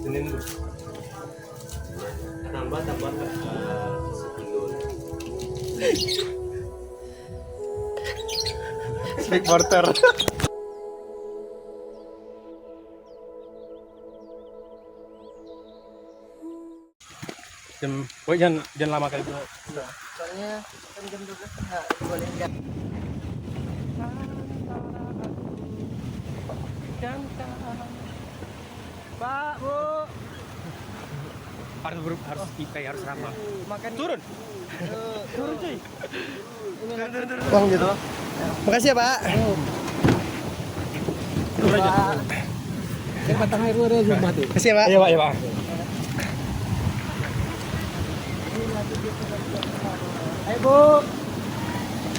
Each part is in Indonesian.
Senin tuh. tambah sekilo. Big porter. Jangan lama kali bro. Soalnya kan jam 12 nggak boleh nggak. Pak, Bu. Harus kita harus ramah. Makan Turun. turun cuy. Turun. Bang gitu. Makasih ya, Pak. Turun aja. Yang batang air ada rumah tuh. Makasih ya, Pak. Iya, Pak, iya, Pak. Ayo, Bu.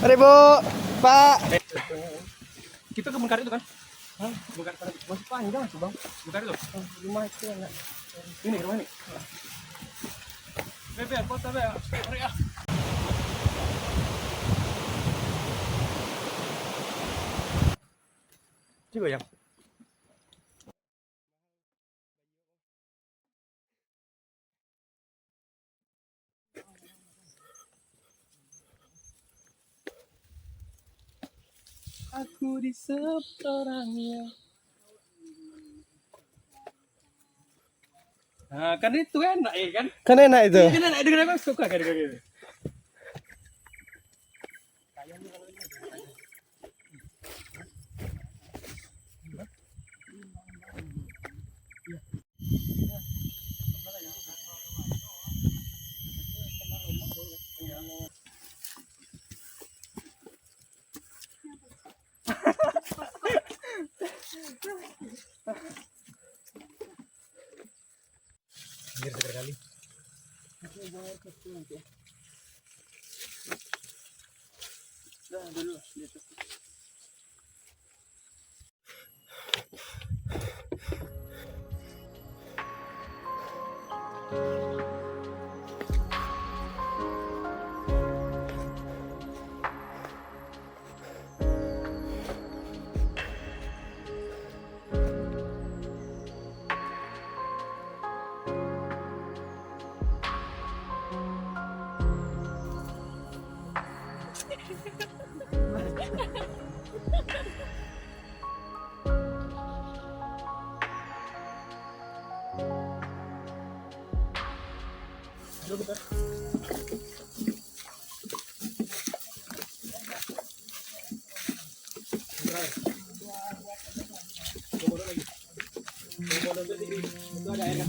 Mari, Bu. Pak. Kita ke Bengkari itu kan? Hah? Bengkari. Masih panjang sih, Bang. Bengkari itu. Rumah itu enak. Ini rumah ini. Bebe, foto be. Mari ah. Coba yang. Aku di seberangnya. Nah, kan itu enak ya kan? Kan enak itu. Kan enak dengan aku suka kan gitu. Anjir seger kali. Dah dulu di atas. Itu ada airnya.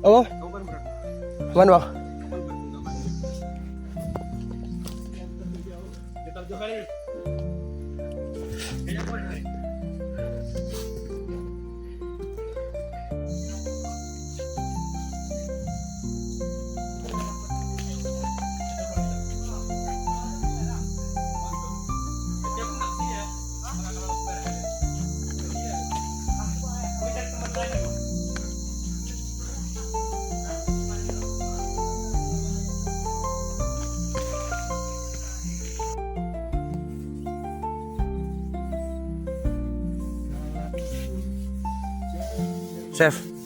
Oh, mana Bang? Chef.